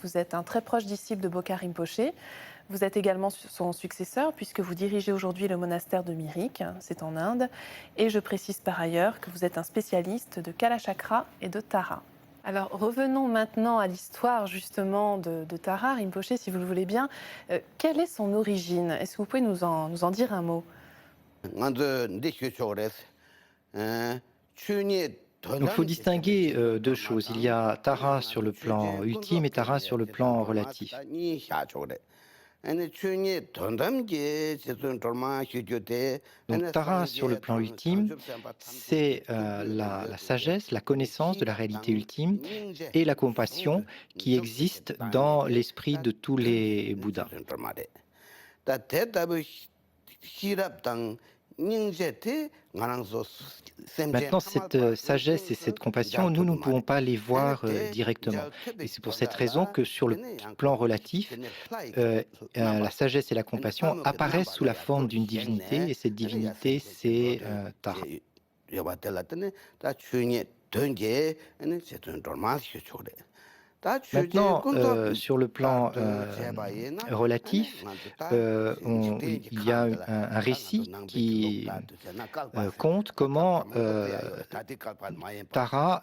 Vous êtes un très proche disciple de Bokar Rinpoché. Vous êtes également son successeur puisque vous dirigez aujourd'hui le monastère de Mirik, c'est en Inde. Et je précise par ailleurs que vous êtes un spécialiste de Kalachakra et de Tara. Alors revenons maintenant à l'histoire justement de Tara Rinpoché, si vous le voulez bien. Quelle est son origine? Est-ce que vous pouvez nous en dire un mot? Donc, il faut distinguer deux choses. Il y a Tara sur le plan ultime et Tara sur le plan relatif. Donc, Tara sur le plan ultime, c'est la sagesse, la connaissance de la réalité ultime et la compassion qui existent dans l'esprit de tous les Bouddhas. Maintenant, cette sagesse et cette compassion, nous ne pouvons pas les voir directement. Et c'est pour cette raison que sur le plan relatif, la sagesse et la compassion apparaissent sous la forme d'une divinité, et cette divinité, c'est Tara. Maintenant, sur le plan relatif, il y a un récit qui compte comment Tara,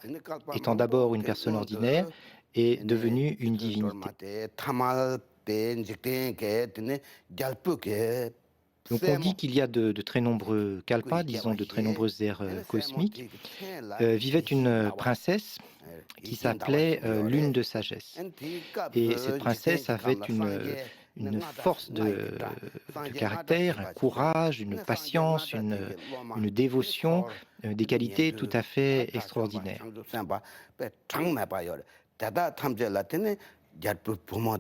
étant d'abord une personne ordinaire, est devenue une divinité. Donc on dit qu'il y a de très nombreux kalpas, disons de très nombreuses ères cosmiques, vivait une princesse qui s'appelait Lune de sagesse. Et cette princesse avait une force de caractère, un courage, une patience, une dévotion, des qualités tout à fait extraordinaires.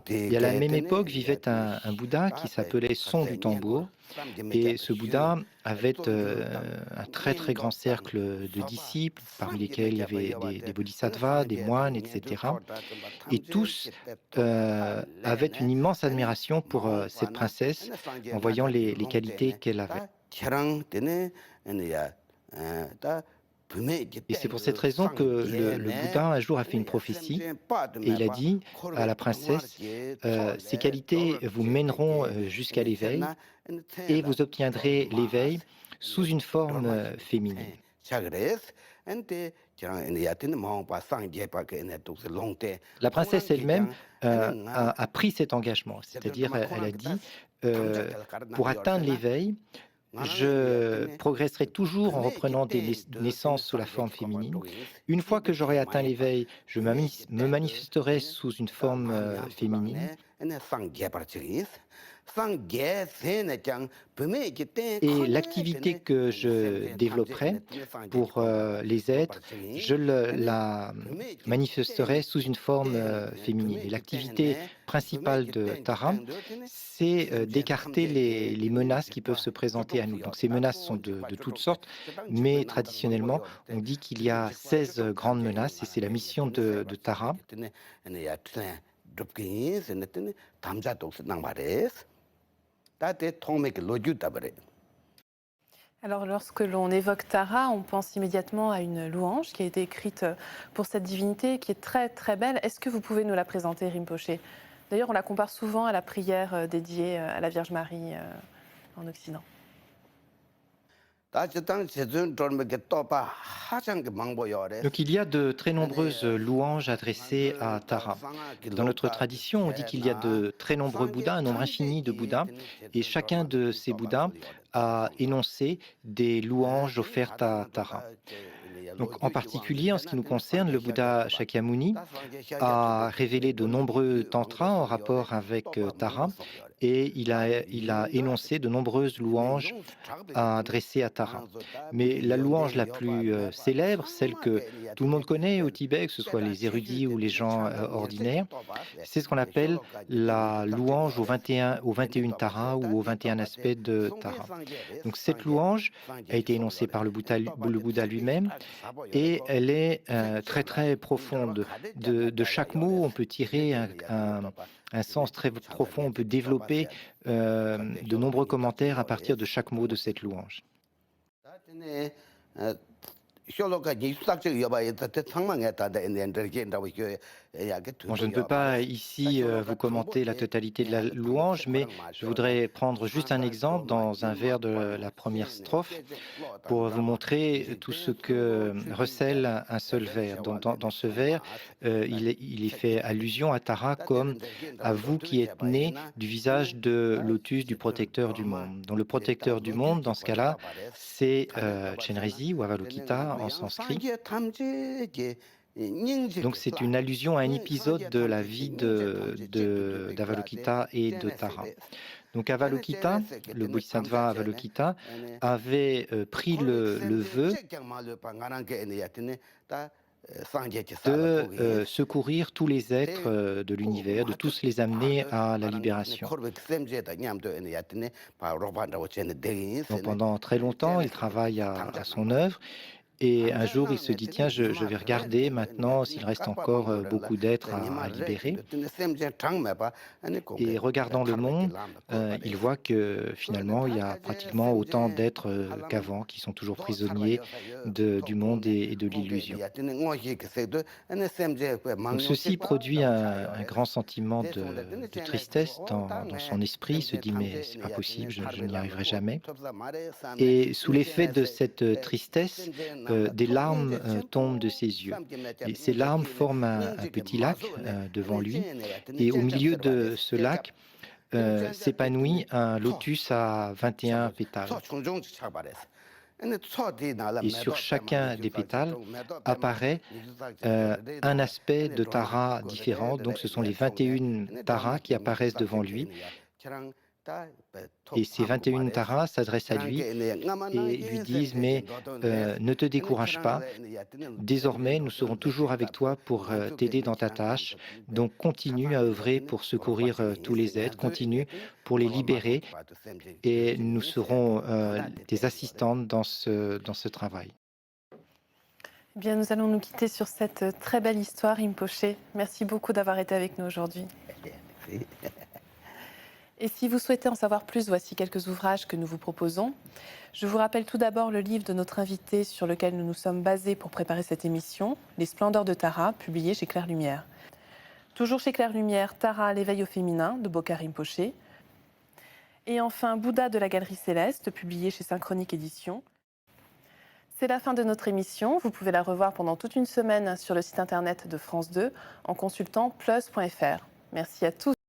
Et à la même époque vivait un Bouddha qui s'appelait Son du Tambour. Et ce Bouddha avait un très très grand cercle de disciples, parmi lesquels il y avait des bodhisattvas, des moines, etc. Et tous avaient une immense admiration pour cette princesse en voyant les qualités qu'elle avait. Et c'est pour cette raison que le Bouddha un jour a fait une prophétie et il a dit à la princesse, ces qualités vous mèneront jusqu'à l'éveil et vous obtiendrez l'éveil sous une forme féminine. La princesse elle-même a pris cet engagement, c'est-à-dire elle a dit, pour atteindre l'éveil, je progresserai toujours en reprenant des naissances sous la forme féminine. Une fois que j'aurai atteint l'éveil, je me manifesterai sous une forme féminine. Et l'activité que je développerai pour les êtres, je la manifesterai sous une forme féminine. Et l'activité principale de Tara, c'est d'écarter les menaces qui peuvent se présenter à nous. Donc ces menaces sont de toutes sortes, mais traditionnellement, on dit qu'il y a 16 grandes menaces et c'est la mission de Tara. Alors lorsque l'on évoque Tara, on pense immédiatement à une louange qui a été écrite pour cette divinité, qui est très très belle. Est-ce que vous pouvez nous la présenter, Rinpoché? D'ailleurs, on la compare souvent à la prière dédiée à la Vierge Marie en Occident. Donc il y a de très nombreuses louanges adressées à Tara. Dans notre tradition, on dit qu'il y a de très nombreux Bouddhas, un nombre infini de Bouddhas, et chacun de ces Bouddhas a énoncé des louanges offertes à Tara. Donc en particulier, en ce qui nous concerne, le Bouddha Shakyamuni a révélé de nombreux tantras en rapport avec Tara, et il a énoncé de nombreuses louanges adressées à Tara. Mais la louange la plus célèbre, celle que tout le monde connaît au Tibet, que ce soit les érudits ou les gens ordinaires, c'est ce qu'on appelle la louange aux 21 Taras ou aux 21 aspects de Tara. Donc cette louange a été énoncée par le Bouddha lui-même et elle est très très profonde. De chaque mot, on peut tirer un sens très profond, on peut développer de nombreux commentaires à partir de chaque mot de cette louange. Bon, je ne peux pas ici vous commenter la totalité de la louange, mais je voudrais prendre juste un exemple dans un vers de la première strophe pour vous montrer tout ce que recèle un seul vers. Donc, dans ce vers, il est fait allusion à Tara comme à vous qui êtes né du visage de lotus du protecteur du monde. Donc, le protecteur du monde, dans ce cas-là, c'est Chenrezi ou Avalokita en sanskrit. Donc c'est une allusion à un épisode de la vie d'Avalokita et de Tara. Donc Avalokita, le Bodhisattva Avalokita, avait pris le vœu de secourir tous les êtres de l'univers, de tous les amener à la libération. Donc pendant très longtemps, il travaille à son œuvre. Et un jour, il se dit, tiens, je vais regarder maintenant s'il reste encore beaucoup d'êtres à libérer. Et regardant le monde, il voit que finalement, il y a pratiquement autant d'êtres qu'avant, qui sont toujours prisonniers du monde et de l'illusion. Donc ceci produit un grand sentiment de tristesse dans son esprit. Il se dit, mais c'est pas possible, je n'y arriverai jamais. Et sous l'effet de cette tristesse, des larmes tombent de ses yeux. Et ces larmes forment un petit lac devant lui. Et au milieu de ce lac s'épanouit un lotus à 21 pétales. Et sur chacun des pétales apparaît un aspect de Tara différent. Donc ce sont les 21 Taras qui apparaissent devant lui. Et ces 21 Taras s'adressent à lui et lui disent, mais ne te décourage pas, désormais nous serons toujours avec toi pour t'aider dans ta tâche, donc continue à œuvrer pour secourir tous les êtres, continue pour les libérer et nous serons tes assistantes dans ce travail. Eh bien, nous allons nous quitter sur cette très belle histoire, Rinpoche. Merci beaucoup d'avoir été avec nous aujourd'hui. Et si vous souhaitez en savoir plus, voici quelques ouvrages que nous vous proposons. Je vous rappelle tout d'abord le livre de notre invité sur lequel nous nous sommes basés pour préparer cette émission, Les Splendeurs de Tara, publié chez Claire Lumière. Toujours chez Claire Lumière, Tara, l'éveil au féminin, de Bokar Rinpoche. Et enfin, Bouddha de la Galerie Céleste, publié chez Synchronique Éditions. C'est la fin de notre émission. Vous pouvez la revoir pendant toute une semaine sur le site internet de France 2 en consultant plus.fr. Merci à tous.